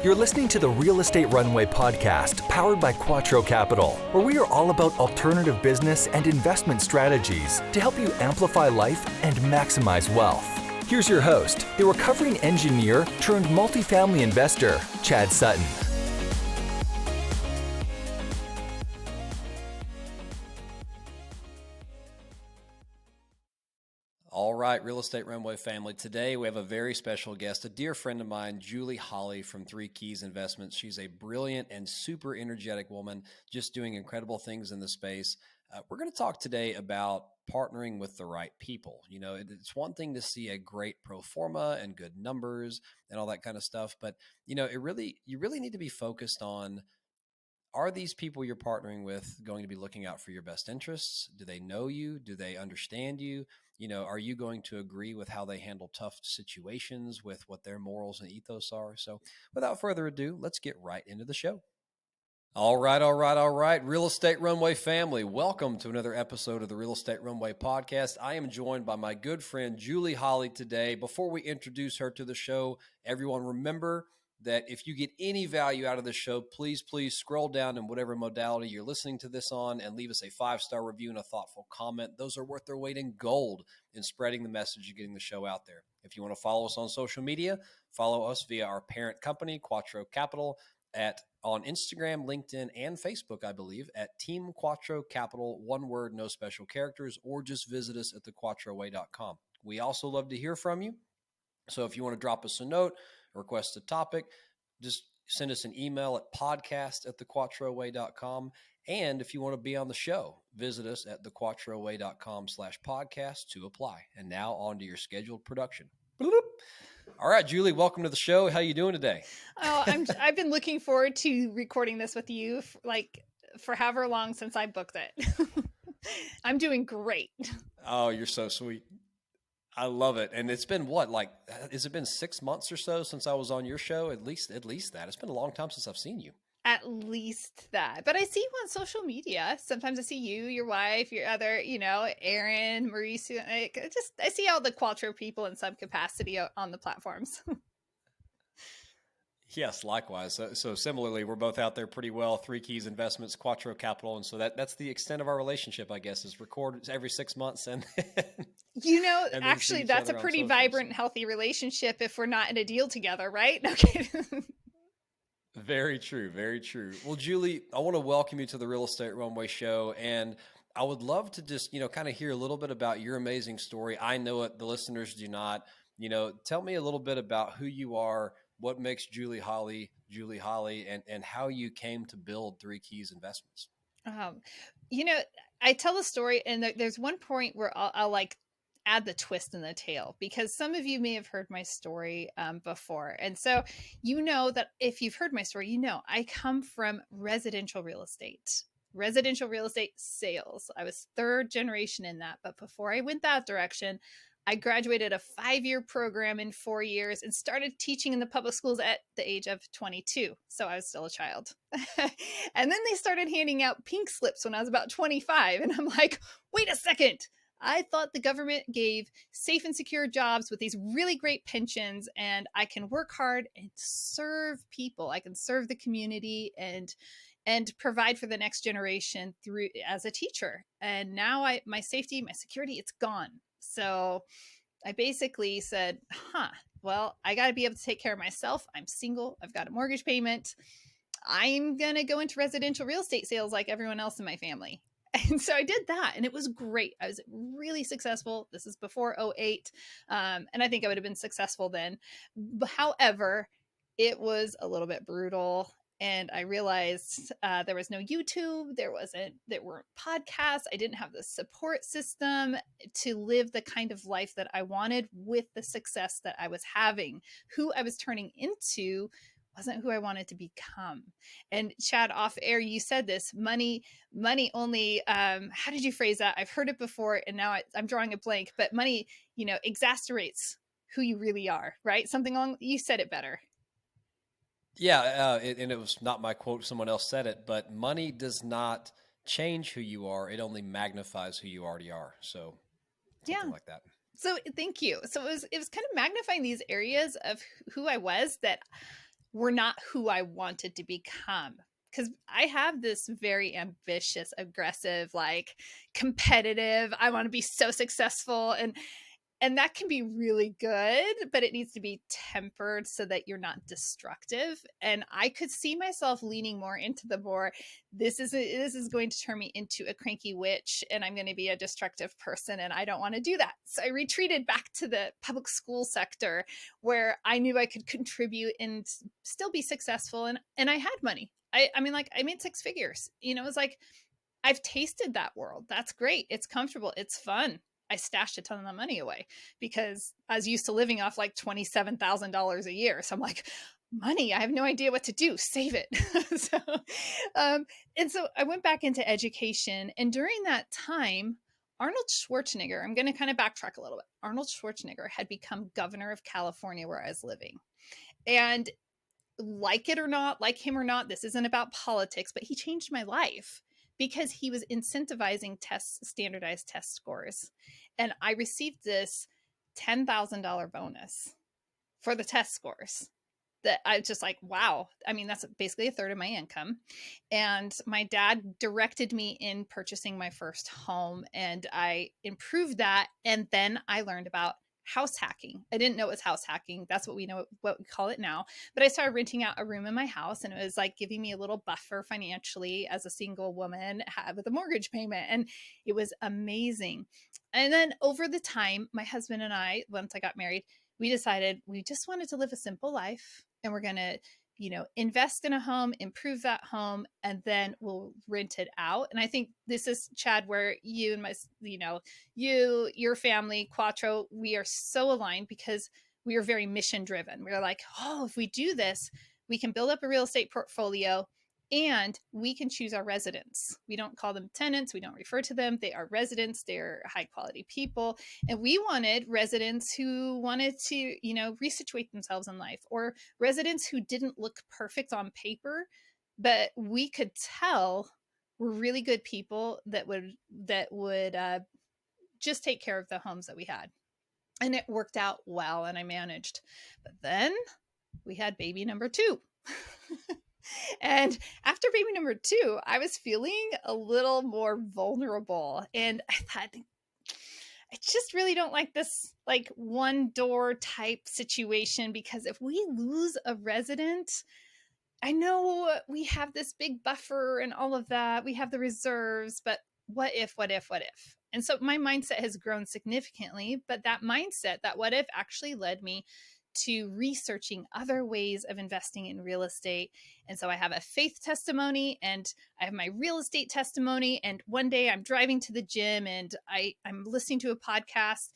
You're listening to the Real Estate Runway podcast, powered by QUATTRO Capital, where we are all about alternative business and investment strategies to help you amplify life and maximize wealth. Here's your host, the recovering engineer turned multifamily investor, Chad Sutton. All right, Real Estate Runway family. Today we have a very special guest, a dear friend of mine, Julie Holly from Three Keys Investments. She's a brilliant and super energetic woman, just doing incredible things in the space. We're going to talk today about partnering with the right people. You know, it's one thing to see a great pro forma and good numbers and all that kind of stuff, but you know, you really need to be focused on, are these people you're partnering with going to be looking out for your best interests? Do they know you? Do they understand you? You know, are you going to agree with how they handle tough situations, with what their morals and ethos are? So without further ado, let's get right into the show. All right. Real Estate Runway family, welcome to another episode of the Real Estate Runway podcast. I am joined by my good friend, Julie Holly, today. Before we introduce her to the show, everyone remember that if you get any value out of this show, please scroll down in whatever modality you're listening to this on and leave us a 5-star review and a thoughtful comment. Those are worth their weight in gold in spreading the message and getting the show out there. If you want to follow us on social media, follow us via our parent company, QUATTRO Capital, on Instagram, LinkedIn, and Facebook, I believe, at Team QUATTRO Capital, one word, no special characters, or just visit us at thequattroway.com. We also love to hear from you. So if you want to drop us a note, request a topic, just send us an email at podcast@thequattroway.com. And if you want to be on the show, visit us at thequattroway.com/podcast to apply. And now on to your scheduled production. Bloop. All right, Julie, welcome to the show. How you doing today? Oh, I've been looking forward to recording this with you for however long since I booked it. I'm doing great. Oh, you're so sweet. I love it. And it's been has it been 6 months or so since I was on your show? At least that. It's been a long time since I've seen you. At least that. But I see you on social media. Sometimes I see you, your wife, your other, Aaron, Mauricio. I see all the QUATTRO people in some capacity on the platforms. Yes, likewise. So similarly, we're both out there pretty well. Three Keys Investments, QUATTRO Capital, and so that's the extent of our relationship, I guess, is record every 6 months, and and actually, that's a pretty vibrant, healthy relationship if we're not in a deal together, right? Okay. Very true. Very true. Well, Julie, I want to welcome you to the Real Estate Runway show, and I would love to just kind of hear a little bit about your amazing story. I know it; the listeners do not. Tell me a little bit about who you are. What makes Julie Holly, and how you came to build Three Keys Investments? I tell the story, and there's one point where I'll add the twist in the tail, because some of you may have heard my story before. And so, that if you've heard my story, I come from residential real estate sales. I was third generation in that. But before I went that direction, I graduated a 5-year program in 4 years and started teaching in the public schools at the age of 22. So I was still a child. And then they started handing out pink slips when I was about 25. And I'm like, wait a second. I thought the government gave safe and secure jobs with these really great pensions, and I can work hard and serve people. I can serve the community and provide for the next generation through as a teacher. And now my safety, my security, it's gone. So I basically said, well, I got to be able to take care of myself. I'm single. I've got a mortgage payment. I'm going to go into residential real estate sales like everyone else in my family. And so I did that, and it was great. I was really successful. This is before 2008. And I think I would have been successful then. However, it was a little bit brutal. And I realized there was no YouTube. There weren't podcasts. I didn't have the support system to live the kind of life that I wanted with the success that I was having. Who I was turning into wasn't who I wanted to become. And Chad, off air, you said this, money only, how did you phrase that? I've heard it before, and now I'm drawing a blank, but money, exaggerates who you really are, right? Something along, you said it better. Yeah, and it was not my quote. Someone else said it, but money does not change who you are. It only magnifies who you already are. So something like that. So thank you. So it was kind of magnifying these areas of who I was that were not who I wanted to become. Because I have this very ambitious, aggressive, like competitive, I want to be so successful. And that can be really good, but it needs to be tempered so that you're not destructive. And I could see myself leaning more into the more, this is going to turn me into a cranky witch, and I'm going to be a destructive person, and I don't want to do that. So I retreated back to the public school sector, where I knew I could contribute and still be successful, and I had money. I mean, like, I made six figures. You know, it's like, I've tasted that world. That's great. It's comfortable. It's fun. I stashed a ton of the money away because I was used to living off like $27,000 a year. So I'm like, money, I have no idea what to do. Save it. so, and so I went back into education. And during that time, Arnold Schwarzenegger, I'm going to kind of backtrack a little bit. Arnold Schwarzenegger had become governor of California, where I was living. And like it or not, like him or not, this isn't about politics, but he changed my life because he was incentivizing tests, standardized test scores. And I received this $10,000 bonus for the test scores that I was just like, wow. I mean, that's basically a third of my income. And my dad directed me in purchasing my first home, and I improved that. And then I learned about house hacking. I didn't know it was house hacking. That's what we know, what we call it now. But I started renting out a room in my house, and it was like giving me a little buffer financially as a single woman with a mortgage payment. And it was amazing. And then over the time, my husband and I, once I got married, we decided we just wanted to live a simple life, and we're going to, you know, invest in a home, improve that home, and then we'll rent it out. And I think this is, Chad, where you and my, you know, your family, Quattro, we are so aligned because we are very mission driven. We're like, oh, if we do this, we can build up a real estate portfolio, and we can choose our residents. We don't call them tenants. We don't refer to them. They are residents. They're high quality people. And we wanted residents who wanted to, you know, resituate themselves in life, or residents who didn't look perfect on paper, but we could tell were really good people that would just take care of the homes that we had. And it worked out well, and I managed. But then we had baby number two. And after baby number two, I was feeling a little more vulnerable. And I thought, I just really don't like this like one door type situation, because if we lose a resident, I know we have this big buffer and all of that. We have the reserves, but what if, what if, what if? And so my mindset has grown significantly, but that mindset, that what if, actually led me to researching other ways of investing in real estate. And so I have a faith testimony, and I have my real estate testimony. And one day I'm driving to the gym, and I'm listening to a podcast,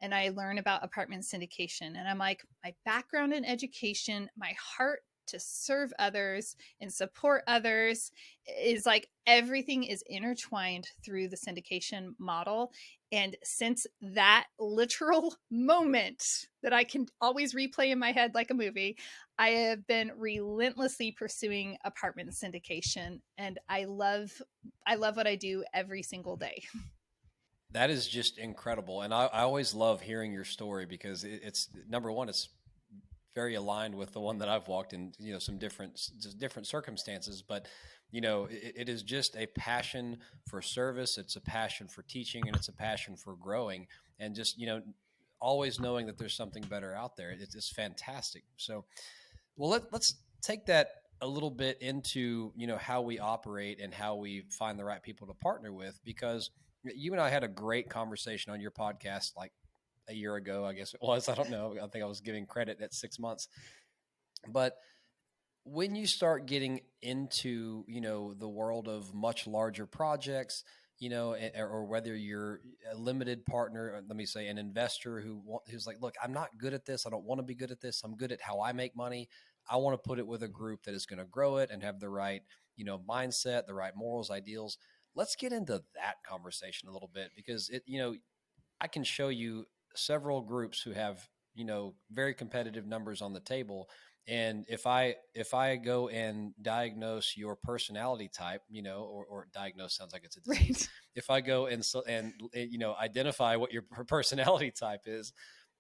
and I learn about apartment syndication. And I'm like, my background in education, my heart to serve others and support others, is like everything is intertwined through the syndication model. And since that literal moment that I can always replay in my head like a movie, I have been relentlessly pursuing apartment syndication, and I love what I do every single day. That is just incredible. And I always love hearing your story because it's number one, it's very aligned with the one that I've walked in, you know, some different circumstances, but you know, it is just a passion for service. It's a passion for teaching, and it's a passion for growing, and just, you know, always knowing that there's something better out there. It's fantastic. So, well, let's take that a little bit into, you know, how we operate and how we find the right people to partner with, because you and I had a great conversation on your podcast like a year ago, I guess it was. I don't know. I think I was giving credit at 6 months. But when you start getting into, you know, the world of much larger projects, you know, or whether you're a limited partner, let me say an investor who's like, look, I'm not good at this. I don't want to be good at this. I'm good at how I make money. I want to put it with a group that is going to grow it and have the right, you know, mindset, the right morals, ideals. Let's get into that conversation a little bit, because it, you know, I can show you several groups who have, you know, very competitive numbers on the table. And if I go and diagnose your personality type, you know, or diagnose sounds like it's a disease. Right. If I go and you know, identify what your personality type is,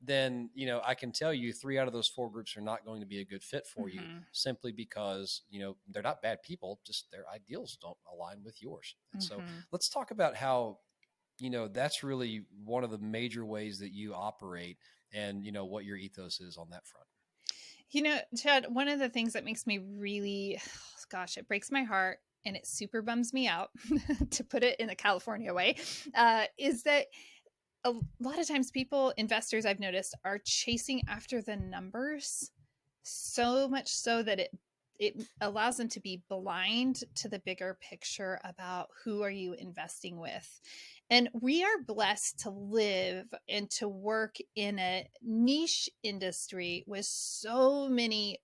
then, I can tell you 3 out of those 4 groups are not going to be a good fit for you, Mm-hmm. simply because, they're not bad people, just their ideals don't align with yours. And so Mm-hmm. let's talk about how, that's really one of the major ways that you operate, and, what your ethos is on that front. Chad, one of the things that makes me really, gosh, it breaks my heart and it super bums me out, to put it in a California way, is that a lot of times investors I've noticed, are chasing after the numbers so much so that it allows them to be blind to the bigger picture about who are you investing with. And we are blessed to live and to work in a niche industry with so many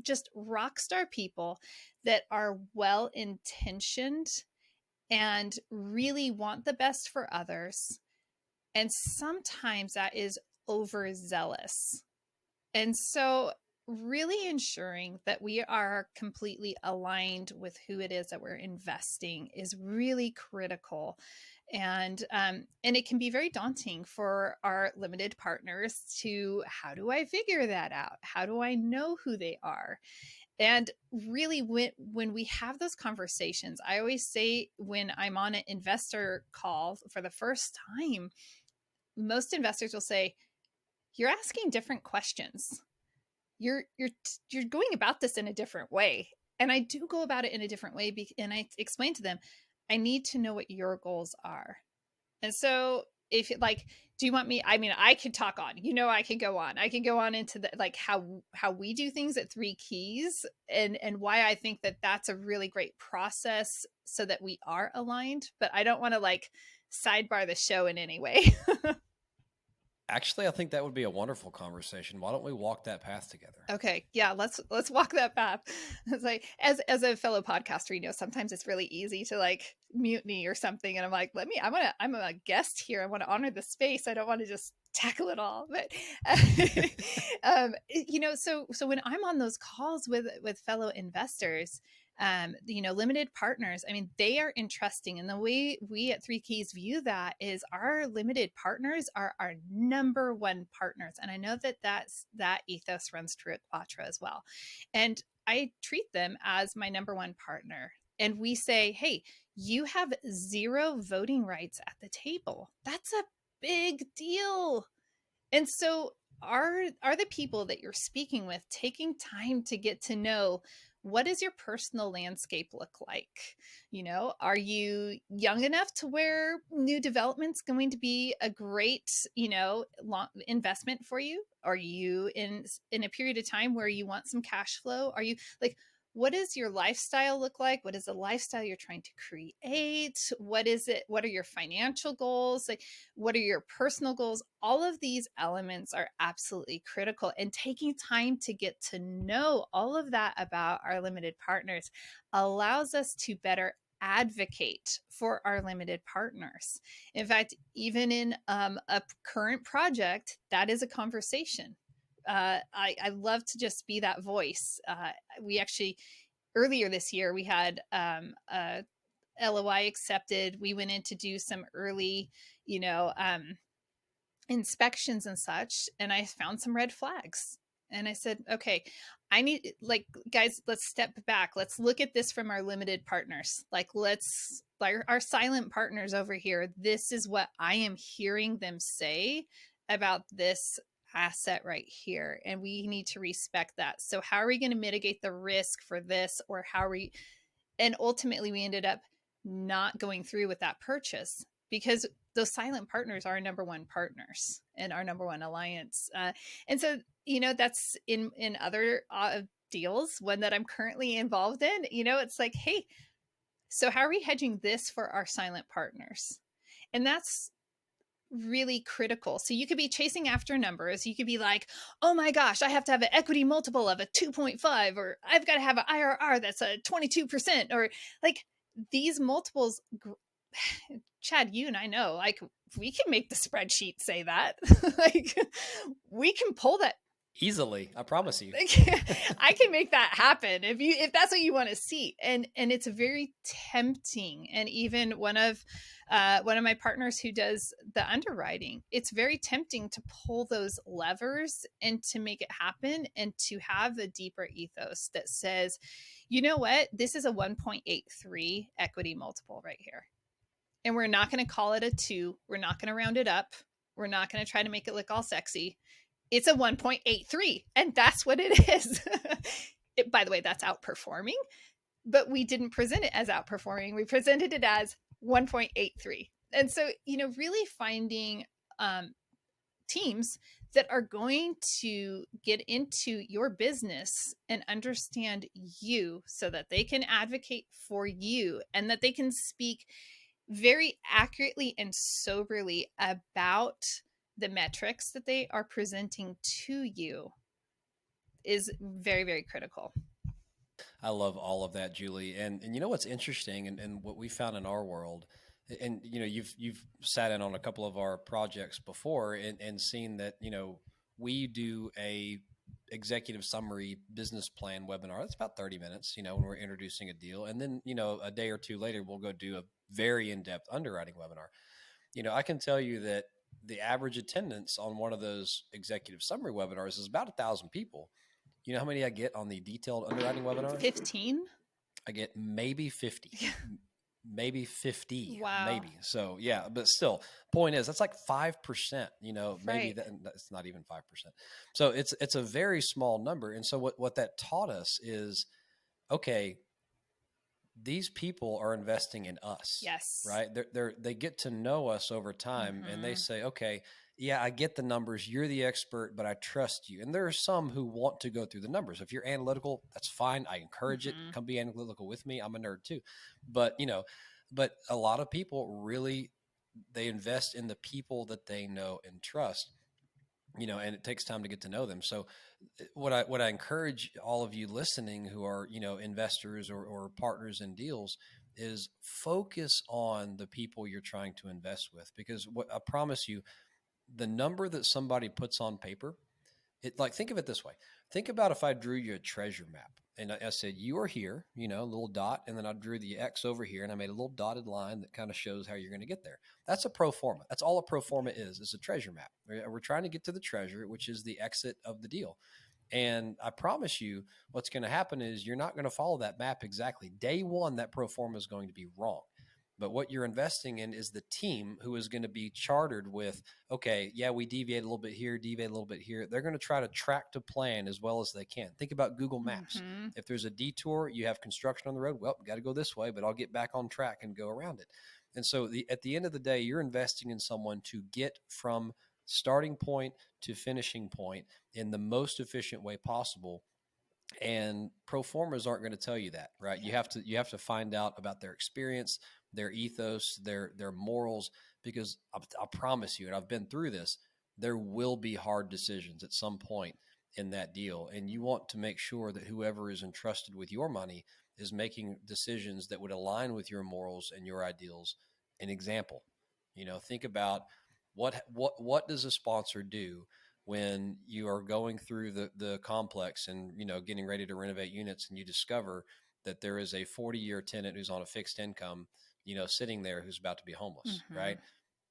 just rock star people that are well intentioned and really want the best for others. And sometimes that is overzealous. And so, really ensuring that we are completely aligned with who it is that we're investing is really critical. And it can be very daunting for our limited partners to, how do I figure that out? How do I know who they are? And really, when we have those conversations, I always say, when I'm on an investor call for the first time, most investors will say, you're asking different questions. You're going about this in a different way. And I do go about it in a different way, and I explain to them, I need to know what your goals are. And so, if like, do you want me, I mean, I could talk on, I can go on into the, like, how we do things at Three Keys, and why I think that that's a really great process so that we are aligned, but I don't want to, like, sidebar the show in any way. Actually, I think that would be a wonderful conversation. Why don't we walk that path together? Okay, yeah, let's walk that path. It's like, as a fellow podcaster, sometimes it's really easy to, like, mutiny or something, and I'm like, I'm a guest here. I want to honor the space. I don't want to just tackle it all. But so when I'm on those calls with fellow investors, limited partners, I mean, they are entrusting. And the way we at Three Keys view that is, our limited partners are our number one partners. And I know that ethos runs true at Quattro as well. And I treat them as my number one partner. And we say, hey, you have 0 voting rights at the table. That's a big deal. And so, are the people that you're speaking with taking time to get to know, what does your personal landscape look like? Are you young enough to where new development's going to be a great, long investment for you? Are you in a period of time where you want some cash flow? Are you, like, what does your lifestyle look like? What is the lifestyle you're trying to create? What is it? What are your financial goals? Like, what are your personal goals? All of these elements are absolutely critical. And taking time to get to know all of that about our limited partners allows us to better advocate for our limited partners. In fact, even in a current project, that is a conversation. I love to just be that voice. We actually, earlier this year, we had a LOI accepted. We went in to do some early, inspections and such, and I found some red flags. And I said, okay, I need, like, guys, let's step back. Let's look at this from our limited partners. Like, our silent partners over here, this is what I am hearing them say about this asset right here. And we need to respect that. So how are we going to mitigate the risk for this? Or how are we, and ultimately we ended up not going through with that purchase, because those silent partners are our number one partners and our number one alliance. And so, that's in other deals, one that I'm currently involved in, it's like, hey, so how are we hedging this for our silent partners? And that's really critical. So you could be chasing after numbers. You could be like, oh my gosh, I have to have an equity multiple of a 2.5, or I've got to have an IRR that's a 22%, or, like, these multiples. Chad, you and I know, like, we can make the spreadsheet say that. Like, we can pull that. Easily, I promise you. I can make that happen if that's what you want to see. And it's very tempting. And even one of my partners who does the underwriting, it's very tempting to pull those levers and to make it happen and to have a deeper ethos that says, you know what, this is a 1.83 equity multiple right here. And we're not going to call it a 2. We're not going to round it up. We're not going to try to make it look all sexy. It's a 1.83, and that's what it is. By the way, that's outperforming, but we didn't present it as outperforming. We presented it as 1.83. And so, really finding teams that are going to get into your business and understand you so that they can advocate for you and that they can speak very accurately and soberly about the metrics that they are presenting to you is very, very critical. I love all of that, Julie. And you know what's interesting, and what we found in our world, and you've sat in on a couple of our projects before, and seen that we do a executive summary business plan webinar. That's about 30 minutes, when we're introducing a deal, and then a day or two later we'll go do a very in-depth underwriting webinar. I can tell you that the average attendance on one of those executive summary webinars is about 1,000 people. You know how many I get on the detailed underwriting webinar? 15? I get maybe 50. Maybe 50. Wow. Maybe. So yeah, but still, point is that's like 5%, maybe Right. that's not even 5%. So it's a very small number. And so what that taught us is, okay, these people are investing in us. Yes. Right. They get to know us over time, and they say, okay, yeah, I get the numbers. You're the expert, but I trust you. And there are some who want to go through the numbers. If you're analytical, that's fine. I encourage it. Come be analytical with me. I'm a nerd too. But, but a lot of people really, they invest in the people that they know and trust, and it takes time to get to know them. So what I encourage all of you listening who are, investors or partners in deals is focus on the people you're trying to invest with, because what I promise you, the number that somebody puts on paper, think of it this way. Think about if I drew you a treasure map and I said, you are here, a little dot, and then I drew the X over here and I made a little dotted line that kind of shows how you're going to get there. That's a pro forma. That's all a pro forma is a treasure map. We're trying to get to the treasure, which is the exit of the deal. And I promise you what's going to happen is you're not going to follow that map exactly. Day one, that pro forma is going to be wrong. But what you're investing in is the team who is going to be chartered with, okay, yeah, we deviate a little bit here, deviate a little bit here. They're going to try to track to plan as well as they can. Think about Google Maps. If there's a detour, you have construction on the road, well, we got to go this way, but I'll get back on track and go around it. And so at the end of the day, you're investing in someone to get from starting point to finishing point in the most efficient way possible. And pro formas aren't going to tell you that, right? You have to find out about their experience, their ethos, their morals, because I promise you, and I've been through this, there will be hard decisions at some point in that deal. And you want to make sure that whoever is entrusted with your money is making decisions that would align with your morals and your ideals. An example, think about what does a sponsor do when you are going through the complex and, getting ready to renovate units, and you discover that there is a 40-year tenant who's on a fixed income, sitting there, who's about to be homeless, right?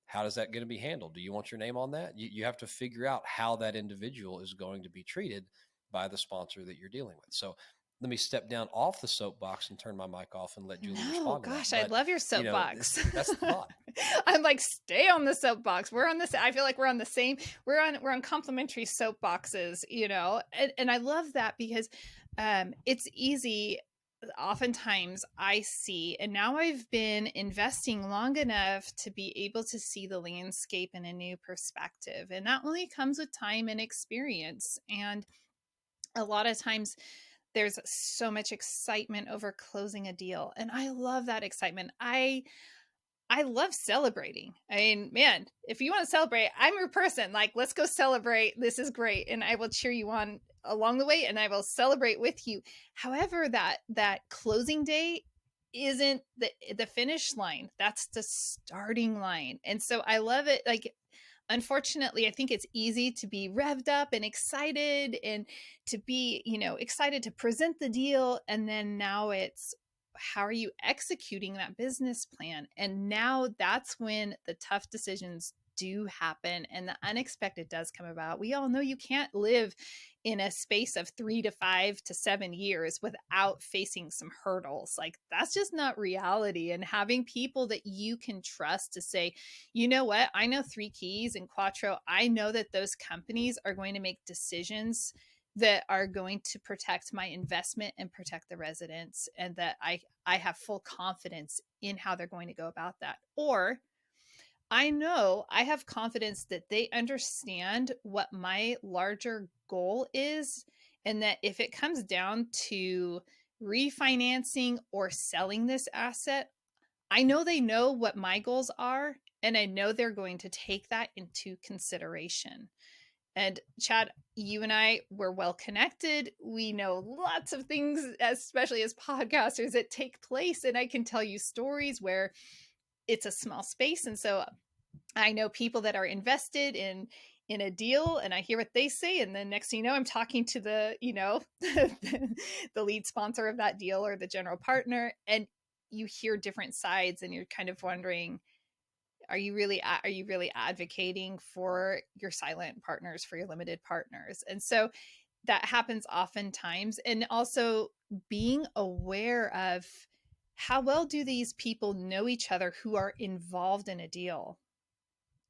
How does that going to be handled? Do you want your name on that? You have to figure out how that individual is going to be treated by the sponsor that you're dealing with. So let me step down off the soapbox and turn my mic off and let Julie respond to gosh, that. I love your soapbox. That's the thought. I'm like, stay on the soapbox. We're on this. I feel like we're on the same. We're on complementary soapboxes, and I love that because it's easy. Oftentimes I see, and now I've been investing long enough to be able to see the landscape in a new perspective, and that only comes with time and experience. And a lot of times there's so much excitement over closing a deal, and I love that excitement. I love celebrating. I mean, man, if you want to celebrate, I'm your person. Like, let's go celebrate. This is great, and I will cheer you on along the way, and I will celebrate with you. However, that closing day isn't the finish line. That's the starting line. And so I love it. Like, unfortunately, I think it's easy to be revved up and excited and to be, excited to present the deal. And then now it's, how are you executing that business plan? And now that's when the tough decisions do happen and the unexpected does come about. We all know you can't live in a space of 3 to 5 to 7 years without facing some hurdles. Like, that's just not reality. And having people that you can trust to say, you know what, I know Three Keys and Quattro, I know that those companies are going to make decisions that are going to protect my investment and protect the residents, and that I have full confidence in how they're going to go about that. Or I know I have confidence that they understand what my larger goal is, and that if it comes down to refinancing or selling this asset, I know they know what my goals are, and I know they're going to take that into consideration. And Chad, you and I were well connected. We know lots of things, especially as podcasters, that take place. And I can tell you stories where it's a small space. And so I know people that are invested in a deal, and I hear what they say. And then next thing you know, I'm talking to the, the lead sponsor of that deal or the general partner. And you hear different sides, and you're kind of wondering, are you really advocating for your silent partners, for your limited partners? And so that happens oftentimes. And also being aware of, how well do these people know each other who are involved in a deal?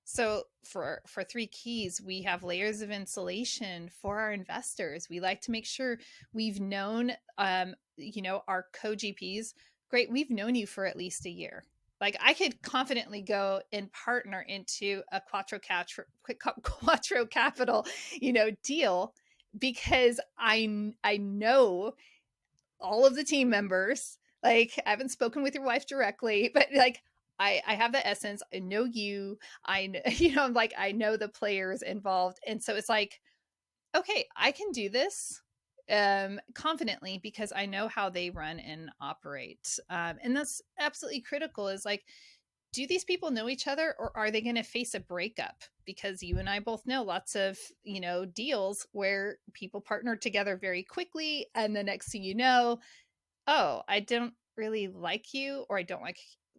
So for Three Keys, we have layers of insulation for our investors. We like to make sure we've known, our co-GPs. Great, we've known you for at least a year. Like, I could confidently go and partner into a Quattro Capital, deal, because I know all of the team members. Like, I haven't spoken with your wife directly, but like, I have the essence. I know you. I'm like, I know the players involved. And so it's like, okay, I can do this confidently because I know how they run and operate. And that's absolutely critical, is like, do these people know each other, or are they going to face a breakup? Because you and I both know lots of, deals where people partner together very quickly. And the next thing you know, oh, I don't really like you, or I don't like,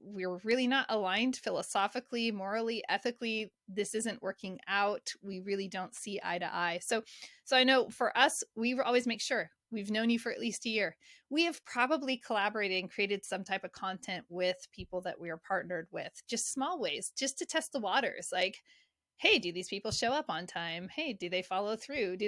we're really not aligned philosophically, morally, ethically. This isn't working out. We really don't see eye to eye. So I know for us, we always make sure we've known you for at least a year. We have probably collaborated and created some type of content with people that we are partnered with, just small ways, just to test the waters. Like, hey, do these people show up on time? Hey, do they follow through?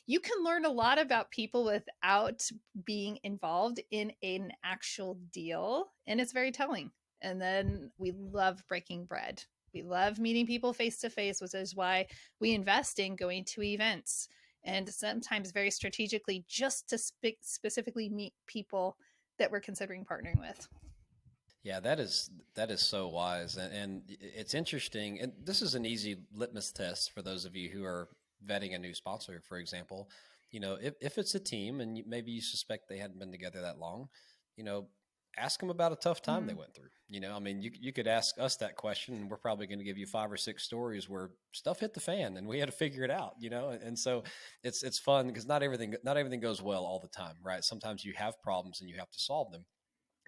You can learn a lot about people without being involved in an actual deal. And it's very telling. And then we love breaking bread. We love meeting people face to face, which is why we invest in going to events, and sometimes very strategically, just to specifically meet people that we're considering partnering with. Yeah, that is so wise, and it's interesting. And this is an easy litmus test for those of you who are vetting a new sponsor. For example, if it's a team and maybe you suspect they hadn't been together that long, ask them about a tough time they went through. I mean, you could ask us that question, and we're probably going to give you 5 or 6 stories where stuff hit the fan and we had to figure it out. And so it's fun because not everything goes well all the time, right? Sometimes you have problems and you have to solve them.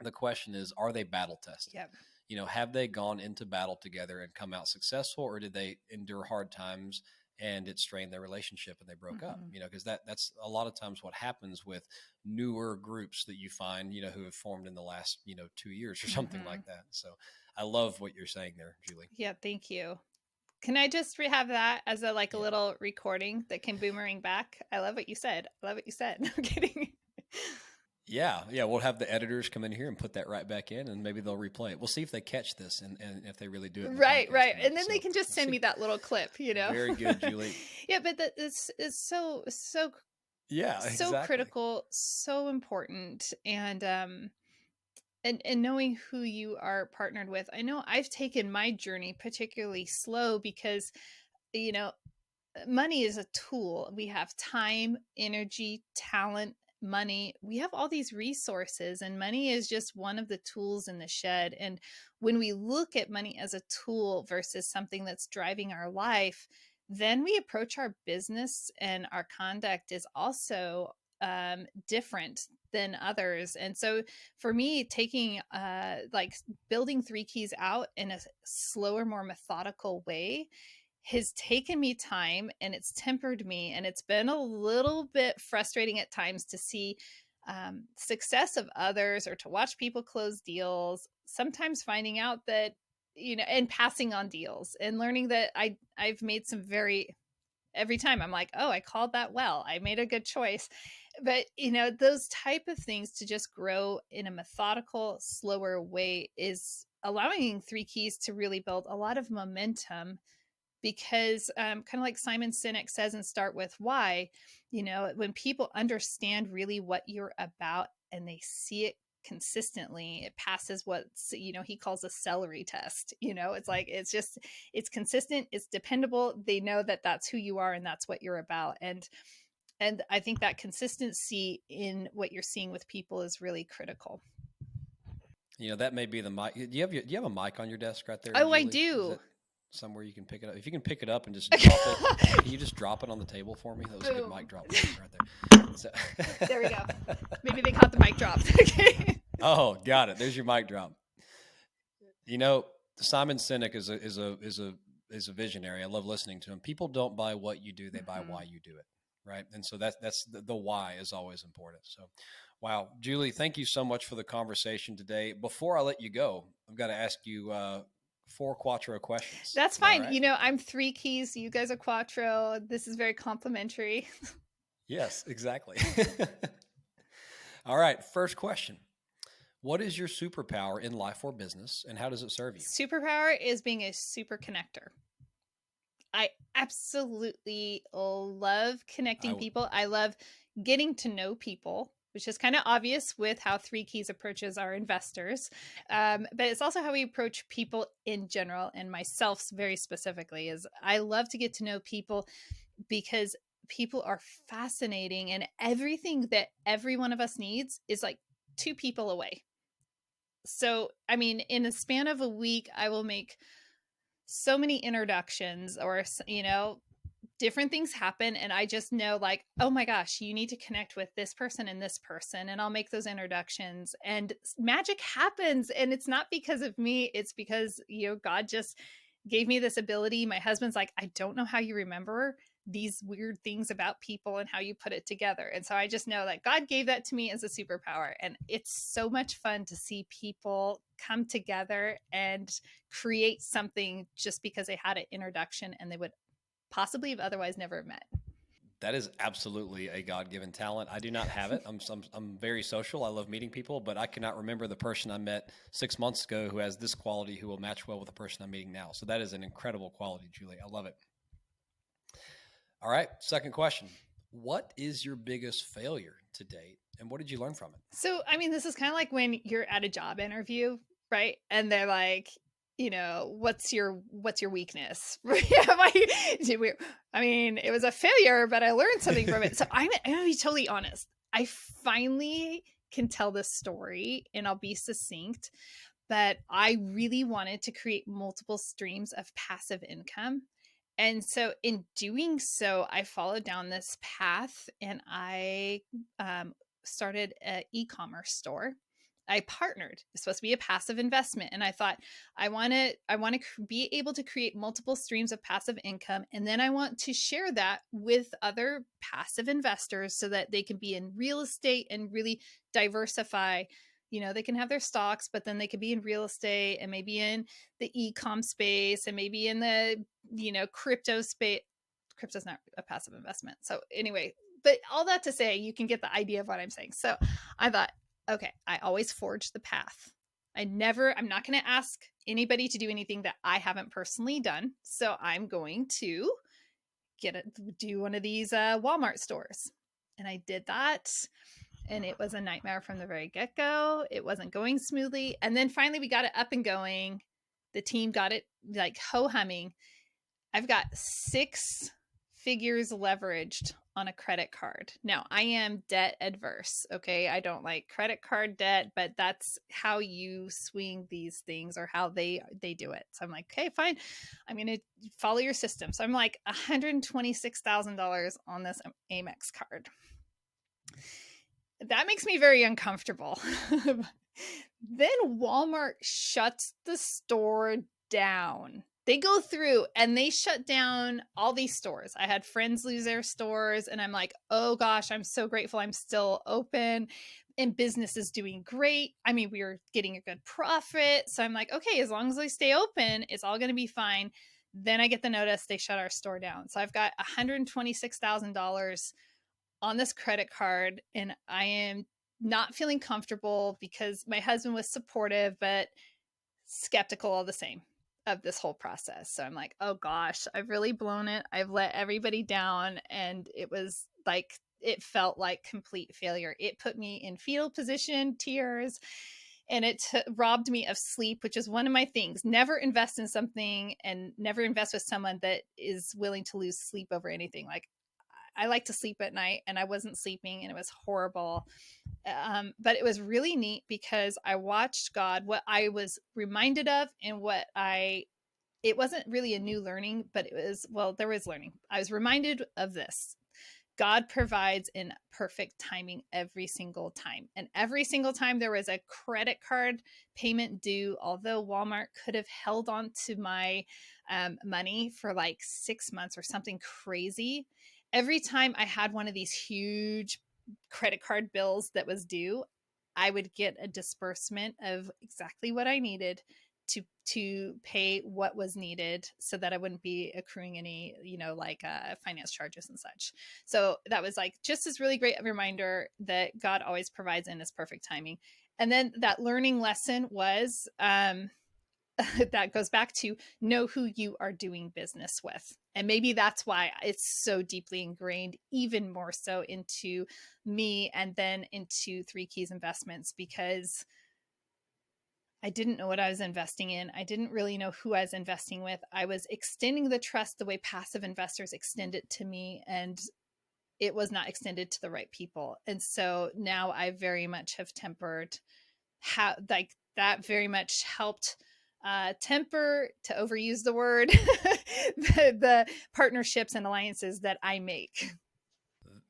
The question is, are they battle tested? Yep. Have they gone into battle together and come out successful, or did they endure hard times and it strained their relationship and they broke up? Because that's a lot of times what happens with newer groups that you find, who have formed in the last, 2 years or something like that. So I love what you're saying there, Julie. Yeah, thank you. Can I just have that as a Yeah. little recording that can boomerang back? I love what you said. I love what you said. I'm kidding. Yeah. We'll have the editors come in here and put that right back in, and maybe they'll replay it. We'll see if they catch this and if they really do it. Right. And then they can just send me that little clip, Very good, Julie. Yeah, but that is so Yeah, so exactly. critical, so important. And knowing who you are partnered with. I know I've taken my journey particularly slow because, money is a tool. We have time, energy, talent, money, we have all these resources, and money is just one of the tools in the shed. And when we look at money as a tool versus something that's driving our life, then we approach our business, and our conduct is also different than others. And so for me, taking like building Three Keys out in a slower, more methodical way has taken me time, and it's tempered me, and it's been a little bit frustrating at times to see success of others, or to watch people close deals, sometimes finding out that, and passing on deals, and learning that I've made some very, every time I'm like, oh, I called that well, I made a good choice. But those type of things, to just grow in a methodical, slower way, is allowing Three Keys to really build a lot of momentum. Because kind of like Simon Sinek says in Start With Why, when people understand really what you're about, and they see it consistently, it passes what's, he calls a celery test. It's like, it's consistent, it's dependable, they know that that's who you are and that's what you're about. And I think that consistency in what you're seeing with people is really critical. That may be the mic. Do you have a mic on your desk right there, Oh, I Julie? do. Is that somewhere you can pick it up? If you can pick it up and just drop it, can you just drop it on the table for me? That was a good mic drop right there. So there we go. Maybe they caught the mic drop. Okay. Oh, got it. There's your mic drop. Simon Sinek is a visionary. I love listening to him. People don't buy what you do; they buy why you do it, right? And so that's the why is always important. So, wow, Julie, thank you so much for the conversation today. Before I let you go, I've got to ask you 4 Quattro questions. That's fine. Right? I'm Three Keys. You guys are Quattro. This is very complimentary. Yes, exactly. All right. First question. What is your superpower in life or business, and how does it serve you? Superpower is being a super connector. I absolutely love connecting people. I love getting to know people, which is kind of obvious with how Three Keys approaches our investors. But it's also how we approach people in general, and myself very specifically. Is I love to get to know people, because people are fascinating, and everything that every one of us needs is like 2 people away. So, I mean, in a span of a week, I will make so many introductions, or, different things happen. And I just know, like, oh my gosh, you need to connect with this person and this person. And I'll make those introductions, and magic happens. And it's not because of me. It's because, God just gave me this ability. My husband's like, I don't know how you remember these weird things about people and how you put it together. And so I just know that God gave that to me as a superpower. And it's so much fun to see people come together and create something just because they had an introduction and they would possibly have otherwise never met. That is absolutely a God-given talent. I do not have it. I'm very social. I love meeting people, but I cannot remember the person I met 6 months ago who has this quality, who will match well with the person I'm meeting now. So that is an incredible quality, Julie. I love it. All right. Second question. What is your biggest failure to date, and what did you learn from it? So, I mean, this is kind of like when you're at a job interview, right? And they're like, what's your weakness? I mean, it was a failure, but I learned something from it. So I'm going to be totally honest. I finally can tell this story, and I'll be succinct, but I really wanted to create multiple streams of passive income. And so in doing so, I followed down this path, and I started an e-commerce store. I partnered. It's supposed to be a passive investment. And I thought, I want to be able to create multiple streams of passive income. And then I want to share that with other passive investors so that they can be in real estate and really diversify. They can have their stocks, but then they could be in real estate, and maybe in the e-com space, and maybe in the, crypto space. Crypto's not a passive investment. So anyway, but all that to say, you can get the idea of what I'm saying. So I thought, okay, I always forge the path. I'm not going to ask anybody to do anything that I haven't personally done. So I'm going to do one of these Walmart stores. And I did that. And it was a nightmare from the very get-go. It wasn't going smoothly. And then finally we got it up and going. The team got it like ho-humming. I've got 6 figures leveraged on a credit card. Now, I am debt adverse. Okay. I don't like credit card debt, but that's how you swing these things or how they do it. So I'm like, okay, fine. I'm going to follow your system. So I'm like $126,000 on this Amex card. That makes me very uncomfortable. Then Walmart shuts the store down. They go through and they shut down all these stores. I had friends lose their stores, and I'm like, oh gosh, I'm so grateful I'm still open and business is doing great. I mean, we were getting a good profit. So I'm like, okay, as long as I stay open, it's all going to be fine. Then I get the notice they shut our store down. So I've got $126,000 on this credit card, and I am not feeling comfortable because my husband was supportive, but skeptical all the same of this whole process. So I'm like, oh gosh, I've really blown it. I've let everybody down. And it was like, it felt like complete failure. It put me in fetal position, tears, and it robbed me of sleep, which is one of my things. Never invest in something and never invest with someone that is willing to lose sleep over anything. Like, I like to sleep at night, and I wasn't sleeping, and it was horrible. But it was really neat because I watched God, what I was reminded of, and it wasn't really a new learning, but there was learning. I was reminded of this. God provides in perfect timing every single time. And every single time there was a credit card payment due, although Walmart could have held on to my money for like 6 months or something crazy. Every time I had one of these huge credit card bills that was due, I would get a disbursement of exactly what I needed to pay what was needed so that I wouldn't be accruing any, finance charges and such. So that was like just this really great reminder that God always provides in his perfect timing. And then that learning lesson was, that goes back to know who you are doing business with. And maybe that's why it's so deeply ingrained, even more so into me and then into Three Keys Investments, because I didn't know what I was investing in. I didn't really know who I was investing with. I was extending the trust the way passive investors extend it to me, and it was not extended to the right people. And so now I very much have tempered how, like, that very much helped temper, to overuse the word, the partnerships and alliances that I make.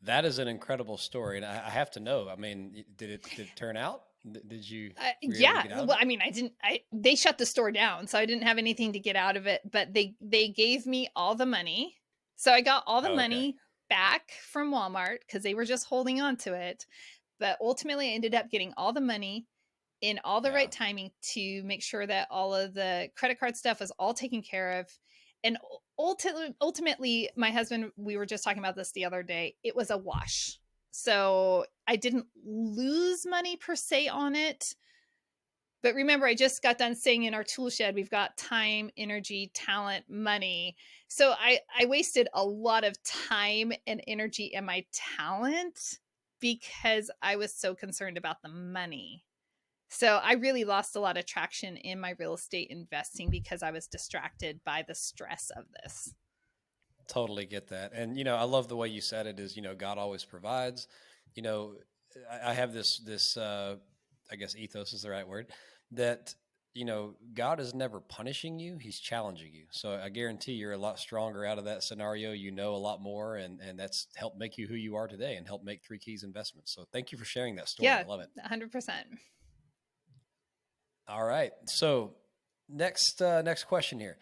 That is an incredible story, and I have to know. I mean, did it turn out? Did you were you able to Yeah. get out of Well, it? I mean, they shut the store down, so I didn't have anything to get out of it, but they gave me all the money. So I got all the Oh, okay. money back from Walmart because they were just holding on to it. But ultimately I ended up getting all the money in all the Yeah. right timing to make sure that all of the credit card stuff was all taken care of. And ultimately, my husband, we were just talking about this the other day, it was a wash. So I didn't lose money per se on it. But remember, I just got done saying in our tool shed, we've got time, energy, talent, money. So I wasted a lot of time and energy and my talent because I was so concerned about the money. So I really lost a lot of traction in my real estate investing because I was distracted by the stress of this. Totally get that. And, I love the way you said it is, God always provides. You know, I have this, I guess ethos is the right word, that, God is never punishing you. He's challenging you. So I guarantee you're a lot stronger out of that scenario. You know a lot more, and that's helped make you who you are today and help make Three Keys Investments. So thank you for sharing that story. Yeah, I love it. 100%. All right. So next question here.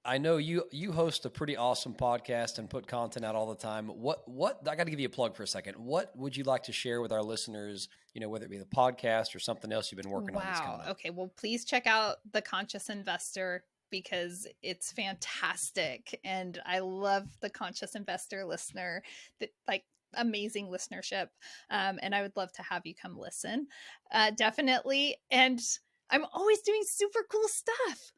I know you host a pretty awesome podcast and put content out all the time. What I got to give you a plug for a second. What would you like to share with our listeners, whether it be the podcast or something else you've been working on that's coming Wow. up? Okay. Well, please check out The Conscious Investor because it's fantastic. And I love the Conscious Investor listener, that like amazing listenership. And I would love to have you come listen. Definitely. And I'm always doing super cool stuff.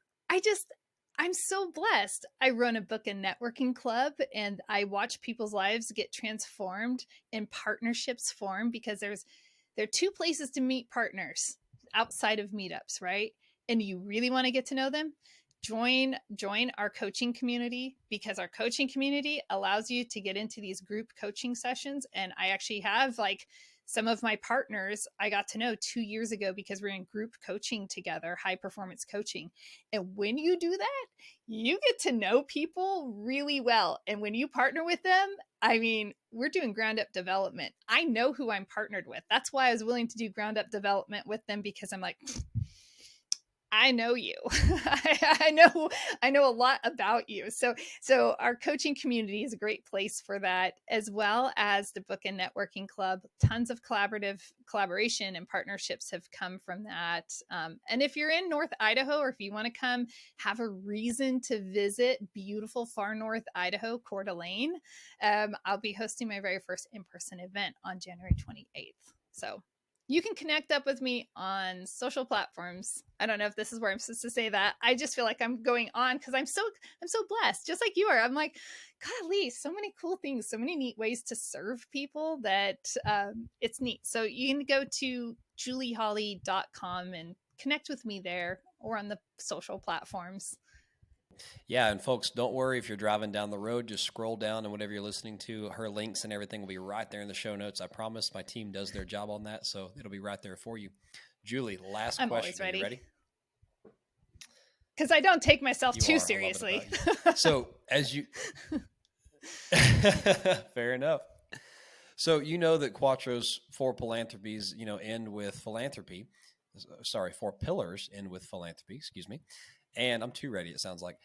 I'm so blessed. I run a book and networking club, and I watch people's lives get transformed and partnerships form because there are two places to meet partners outside of meetups, right? And you really want to get to know them, join our coaching community, because our coaching community allows you to get into these group coaching sessions. And I actually have like some of my partners I got to know 2 years ago because we're in group coaching together, high performance coaching. And when you do that, you get to know people really well. And when you partner with them, I mean, we're doing ground up development. I know who I'm partnered with. That's why I was willing to do ground up development with them, because I'm like, I know you. I know a lot about you. So our coaching community is a great place for that, as well as the Book and Networking Club. Tons of collaboration and partnerships have come from that. And if you're in North Idaho, or if you want to come have a reason to visit beautiful far north Idaho, Coeur d'Alene, I'll be hosting my very first in-person event on January 28th. So you can connect up with me on social platforms. I don't know if this is where I'm supposed to say that. I just feel like I'm going on because I'm so blessed, just like you are. I'm like, golly, so many cool things, so many neat ways to serve people that it's neat. So you can go to julieholly.com and connect with me there, or on the social platforms. Yeah, and folks, don't worry if you're driving down the road. Just scroll down, and whatever you're listening to, her links and everything will be right there in the show notes. I promise my team does their job on that, so it'll be right there for you. Julie, last I'm question. always ready. Are you ready? Because I don't take myself too I seriously. love it about you. So as you, fair enough. So you know that Quattro's four philanthropies, end with philanthropy. Sorry, four pillars end with philanthropy. Excuse me. And I'm too ready. It sounds like.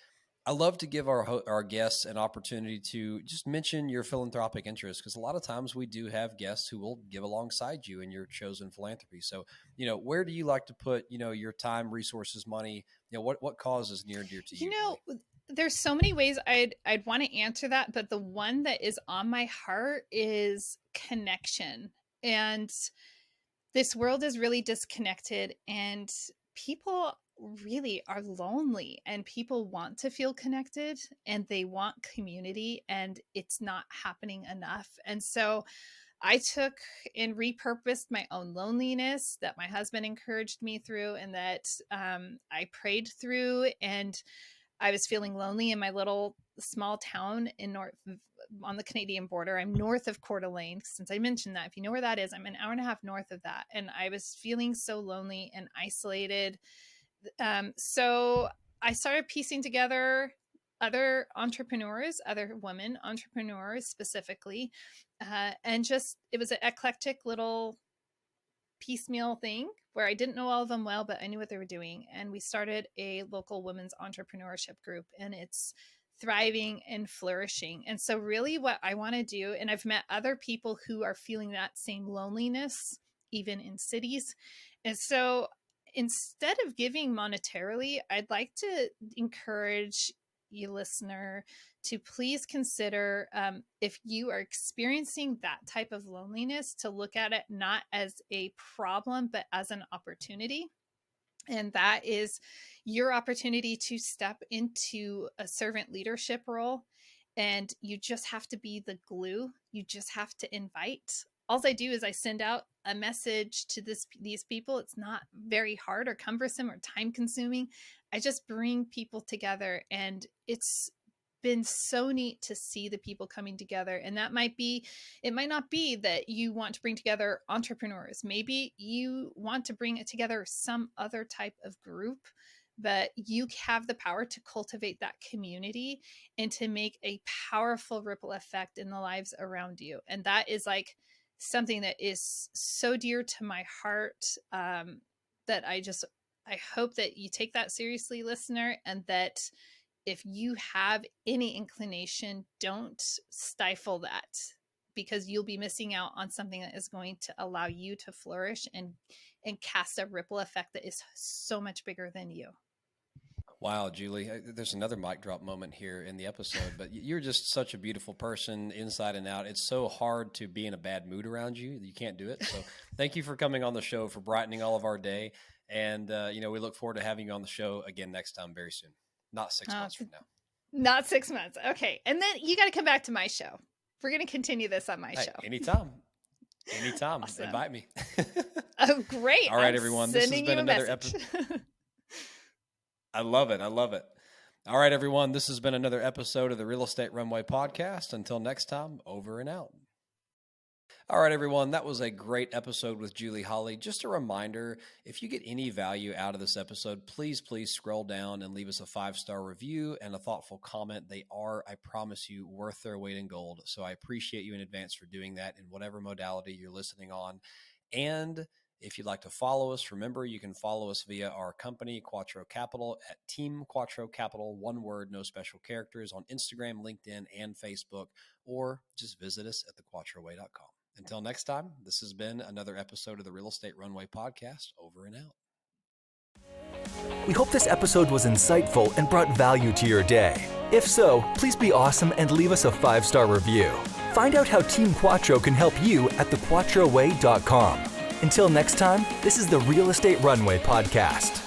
I love to give our guests an opportunity to just mention your philanthropic interests, because a lot of times we do have guests who will give alongside you in your chosen philanthropy. So, where do you like to put, your time, resources, money? What cause is near and dear to you? There's so many ways I'd want to answer that, but the one that is on my heart is connection. And this world is really disconnected, and people really are lonely, and people want to feel connected, and they want community, and it's not happening enough. And so I took and repurposed my own loneliness that my husband encouraged me through, and that I prayed through. And I was feeling lonely in my little small town in on the Canadian border. I'm north of Coeur d'Alene. Since I mentioned that, if you know where that is, I'm an hour and a half north of that. And I was feeling so lonely and isolated. So I started piecing together other entrepreneurs, other women entrepreneurs specifically. And just, it was an eclectic little piecemeal thing where I didn't know all of them well, but I knew what they were doing. And we started a local women's entrepreneurship group, and it's thriving and flourishing. And so really what I want to do, and I've met other people who are feeling that same loneliness, even in cities. And so instead of giving monetarily, I'd like to encourage you, listener, to please consider, if you are experiencing that type of loneliness, to look at it not as a problem, but as an opportunity. And that is your opportunity to step into a servant leadership role. And you just have to be the glue. You just have to invite. All I do is I send out a message to these people. It's not very hard or cumbersome or time consuming. I just bring people together, and it's been so neat to see the people coming together. And it might not be that you want to bring together entrepreneurs. Maybe you want to bring it together some other type of group, but you have the power to cultivate that community and to make a powerful ripple effect in the lives around you. And that is like something that is so dear to my heart, that I hope that you take that seriously, listener, and that if you have any inclination, don't stifle that, because you'll be missing out on something that is going to allow you to flourish and cast a ripple effect that is so much bigger than you. Wow, Julie, there's another mic drop moment here in the episode, but you're just such a beautiful person inside and out. It's so hard to be in a bad mood around you. You can't do it. So thank you for coming on the show, for brightening all of our day. And, we look forward to having you on the show again next time very soon. Not 6 months from now. Not 6 months. Okay. And then you got to come back to my show. We're going to continue this on my show. Anytime. Awesome. Invite me. Oh, great. All right, everyone. This has been another episode. I love it. All right, everyone. This has been another episode of the Real Estate Runway podcast. Until next time, over and out. All right, everyone. That was a great episode with Julie Holly. Just a reminder, if you get any value out of this episode, please scroll down and leave us a 5-star review and a thoughtful comment. They are, I promise you, worth their weight in gold. So I appreciate you in advance for doing that in whatever modality you're listening on. And if you'd like to follow us, remember you can follow us via our company, Quattro Capital, at Team Quattro Capital, one word, no special characters, on Instagram, LinkedIn, and Facebook, or just visit us at thequattroway.com. Until next time, this has been another episode of the Real Estate Runway podcast. Over and out. We hope this episode was insightful and brought value to your day. If so, please be awesome and leave us a 5-star review. Find out how Team Quattro can help you at thequattroway.com. Until next time, this is the Real Estate Runway podcast.